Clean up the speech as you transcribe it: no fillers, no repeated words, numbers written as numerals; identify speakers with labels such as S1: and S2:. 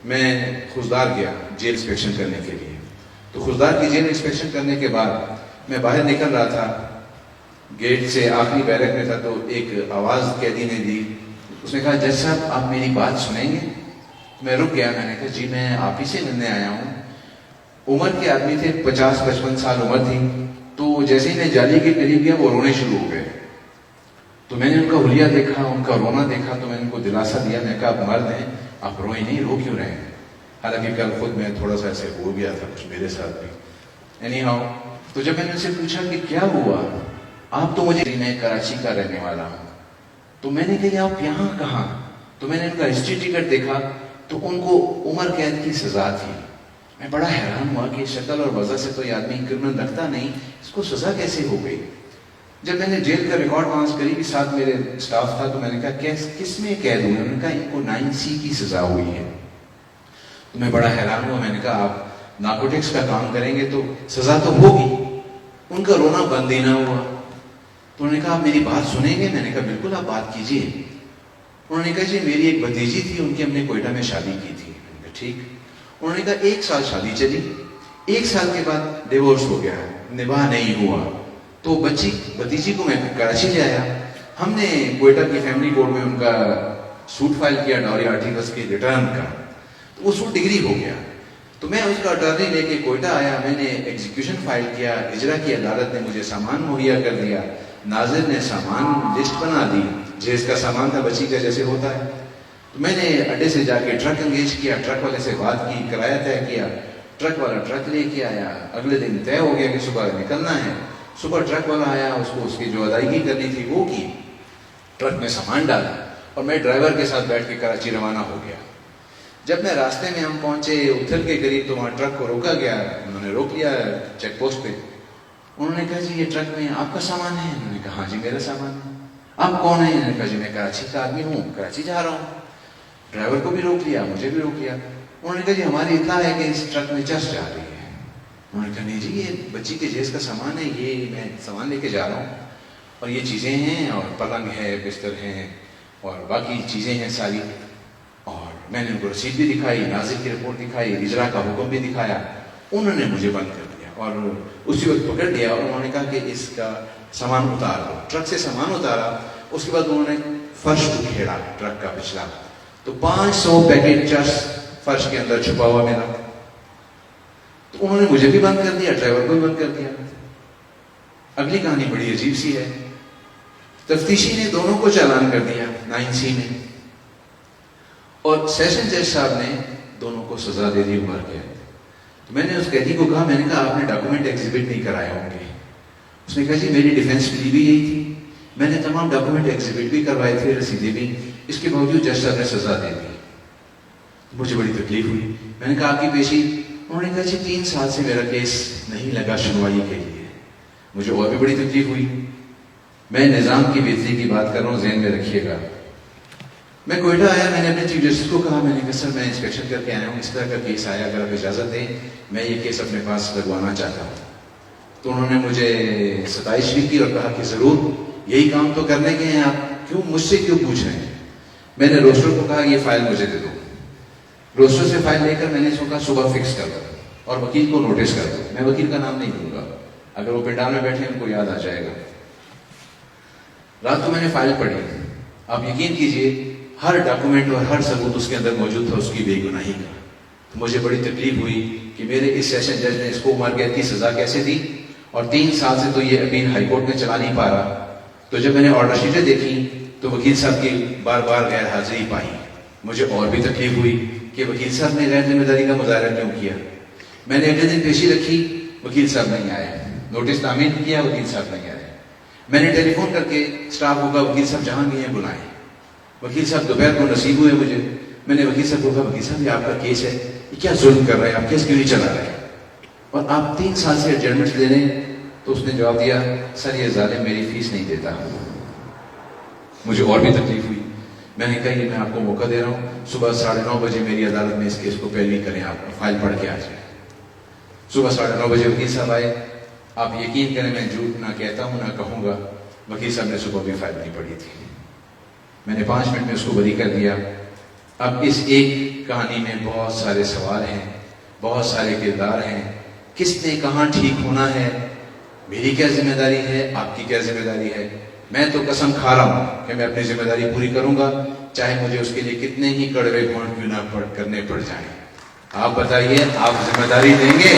S1: میں خوزدار گیا jail inspection کرنے کے لیے. تو خوزدار کی جیل انسپیکشن کرنے کے بعد میں باہر نکل رہا تھا, گیٹ سے آخری بیرک میں تھا, تو ایک آواز قیدی نے دی. اس نے کہا جج صاحب آپ میری بات سنیں گے؟ میں رک گیا. میں نے کہا جی میں آپ ہی سے ملنے آیا ہوں. عمر کے آدمی تھے, 50-55 سال عمر تھی. تو جیسے ہی میں جالی کے قریب گیا وہ رونے شروع ہو گئے. تو میں نے ان کا حلیہ دیکھا, ان کا رونا دیکھا, تو میں نے ان کو دلاسا دیا. میں نے کہا آپ مرد ہیں, آپ روئے نہیں, رو کیوں رہے ہیں؟ حالانکہ کل خود میں تھوڑا سا ایسے ہو گیا تھا کچھ میرے ساتھ بھی. اینی ہاؤ, تو جب میں نے ان سے پوچھا کہ کیا ہوا, آپ تو مجھے, میں کراچی کا رہنے والا ہوں. تو میں نے کہا آپ یہاں کہاں؟ تو میں نے ان کا ہسٹری ٹکٹ دیکھا تو ان کو عمر قید کی سزا تھی. میں بڑا حیران ہوا کہ شکل اور وضع سے تو یہ آدمی کرمنل لگتا نہیں, اس کو سزا کیسے ہو گئی؟ جب میں نے جیل کا ریکارڈ وہاں سے قریبی ساتھ میرے اسٹاف تھا, تو میں نے کہا کس میں قید ہوئے؟ انہوں نے کہا ان کو 9C کی سزا ہوئی ہے. تو میں بڑا حیران ہوا. میں نے کہا آپ نارکوٹکس کا کام کریں گے تو سزا تو ہوگی. ان کا رونا بند ہی نہ ہوا. تو انہوں نے کہا آپ میری بات سنیں گے؟ میں نے کہا بالکل آپ بات کیجیے. انہوں نے کہا جی میری ایک بھتیجی تھی, ان کی ہم نے کوئٹہ میں شادی کی تھی. میں نے کہا ٹھیک. انہوں نے کہا 1 سال شادی چلی, 1 سال کے بعد ڈیورس ہو گیا, نباہ نہیں ہوا. تو بھتیجی کو میں کراچی لے آیا. ہم نے کوئٹہ کی فیملی کورٹ میں ان کا سوٹ فائل کیا ڈوری آرٹیکلس کے ریٹرن کا. تو وہ سوٹ ڈگری ہو گیا. تو میں اس کا اٹارنی لے کے کوئٹہ آیا. میں نے ایگزیکیوشن فائل کیا, اجرا کی عدالت نے مجھے سامان مہیا کر دیا, ناظر نے سامان لسٹ بنا دی, جیس کا سامان تھا بچی کا جیسے ہوتا ہے. تو میں نے اڈے سے جا کے ٹرک انگیج کیا, ٹرک والے سے بات کی, کرایہ طے کیا, ٹرک والا ٹرک لے کے آیا. اگلے دن طے ہو گیا کہ صبح نکلنا ہے. صبح ٹرک والا آیا, اس کو اس کی جو ادائیگی کرنی تھی وہ کی, ٹرک میں سامان ڈالا, اور میں ڈرائیور کے ساتھ بیٹھ کے کراچی روانہ ہو گیا. جب میں راستے میں ہم پہنچے اتھل کے قریب, تو وہاں ٹرک کو روکا گیا. انہوں نے روک لیا چیک پوسٹ پہ. انہوں نے کہا جی یہ ٹرک میں آپ کا سامان ہے؟ انہوں نے کہا ہاں جی میرا سامان ہے. آپ کون ہیں؟ انہوں نے کہا جی میں کراچی کا آدمی ہوں, کراچی جا رہا ہوں. ڈرائیور کو بھی روک لیا, مجھے بھی روک لیا. انہوں نے کہا جی ہماری اطلاع ہے کہ اس ٹرک میں چرس جا رہی ہے. انہوں نے کہا نہیں جی یہ بچی کے جیس کا سامان ہے, یہ میں سامان لے کے جا رہا ہوں, اور یہ چیزیں ہیں, اور پلنگ ہے, بستر ہیں, اور باقی چیزیں ہیں ساری. اور میں نے ان کو رسید بھی دکھائی, ناظر کی رپورٹ دکھائی, اجرا کا حکم بھی دکھایا. انہوں نے مجھے بند کر دیا اور اسی وقت پکڑ لیا, اور انہوں نے کہا کہ اس کا سامان اتار دو. ٹرک سے سامان اتارا. اس کے بعد انہوں نے فرش اکھیڑا ٹرک کا پچھلا, تو 500 پیکٹ چرس فرش کے اندر چھپا ہوا میرا. تو انہوں نے مجھے بھی بند کر دیا, ڈرائیور کو بھی بند کر دیا. اگلی کہانی بڑی عجیب سی ہے. تفتیشی نے دونوں کو چالان کر دیا 9C میں, اور سیشن جج صاحب نے دونوں کو سزا دے دی عمر قید. تو میں نے اس قیدی کو کہا, میں نے کہا آپ نے ڈاکومنٹ ایگزیبٹ نہیں کرائے ہوں گے. اس نے کہا جی میری ڈیفینس پلی بھی یہی تھی, میں نے تمام ڈاکومنٹ ایگزیبٹ بھی کروائے تھے, رسیدیں بھی, اس کے باوجود جج صاحب نے سزا دے دی. مجھے بڑی تکلیف ہوئی. میں نے کہا آپ کی پیشی؟ انہوں نے کہا جی 3 سال سے میرا کیس نہیں لگا سنوائی کے لیے. مجھے اور بھی بڑی تکلیف ہوئی. میں نظام کی بہتری کی بات کر رہا ہوں, ذہن میں رکھیے گا. میں کوئٹہ آیا, میں نے اپنے چیف جسٹس کو کہا, میں نے کہا سر میں انسپیکشن کر کے آیا ہوں, اس طرح کا کیس آیا, اگر آپ اجازت دیں میں یہ کیس اپنے پاس لگوانا چاہتا ہوں. تو انہوں نے مجھے ستائش بھی کی اور کہا کہ ضرور, یہی کام تو کرنے کے ہیں آپ, کیوں مجھ سے کیوں پوچھ رہے ہیں؟ میں نے روسٹر کو کہا یہ فائل مجھے دے دو. روسٹر سے فائل لے کر میں نے اس کو کہا صبح فکس کر دو اور وکیل کو نوٹس کر دو. میں وکیل کا نام نہیں دوں گا, اگر وہ پنڈال میں بیٹھے ان کو یاد آ جائے گا. رات کو میں نے فائل پڑھی. آپ یقین کیجئے ہر ڈاکومنٹ اور ہر ثبوت اس کے اندر موجود تھا اس کی بے گناہی کا. مجھے بڑی تکلیف ہوئی کہ میرے اس سیشن جج نے اس کو عمر قید کی سزا کیسے دی, اور 3 سال سے تو یہ اپیل ہائی کورٹ میں چلا نہیں پا رہا. تو جب میں نے آرڈر شیٹیں دیکھی تو وکیل صاحب کی بار بار غیر حاضری پائی. مجھے اور بھی تکلیف ہوئی کہ وکیل صاحب نے غیر ذمہ داری کا مظاہرہ کیوں کیا. میں نے اگلے دن پیشی رکھی, وکیل صاحب نہیں آئے. نوٹس تعمیر کیا, وکیل صاحب نہیں آئے. میں نے ٹیلی فون کر کے اسٹاف کو کہا وکیل صاحب جہاں گئے ہیں بلائیں. وکیل صاحب دوپہر کو نصیب ہوئے مجھے. میں نے وکیل صاحب کو کہا وکیل صاحب یہ آپ کا کیس ہے, یہ کیا ظلم کر رہے ہیں آپ, کیس کیوں نہیں چلا رہے ہیں, اور آپ 3 سال سے ایڈجسٹمنٹ دے رہے ہیں. تو اس نے جواب دیا سر یہ ظالم میری فیس نہیں دیتا. مجھے اور بھی تکلیف ہوئی. میں نے کہا یہ میں آپ کو موقع دے رہا ہوں, صبح 9:30 بجے میری عدالت میں اس کیس کو پیروی کریں, آپ فائل پڑھ کے آ جائیں. صبح 9:30 بجے وکیل صاحب آئے. آپ یقین کریں میں جھوٹ نہ کہتا ہوں نہ کہوں گا, وکیل صاحب نے صبح بھی فائل نہیں پڑھی تھی. میں نے 5 منٹ میں اس کو بری کر دیا. اب اس ایک کہانی میں بہت سارے سوال ہیں، بہت سارے کردار ہیں، کس نے کہاں ٹھیک ہونا ہے، میری کیا ذمہ داری ہے، آپ کی کیا ذمہ داری ہے۔ میں تو قسم کھا رہا ہوں کہ میں اپنی ذمہ داری پوری کروں گا، چاہے مجھے اس کے لیے کتنے ہی کڑوے گھونٹ کیوں نہ کرنے پڑ جائیں۔ آپ بتائیے، آپ ذمہ داری دیں گے؟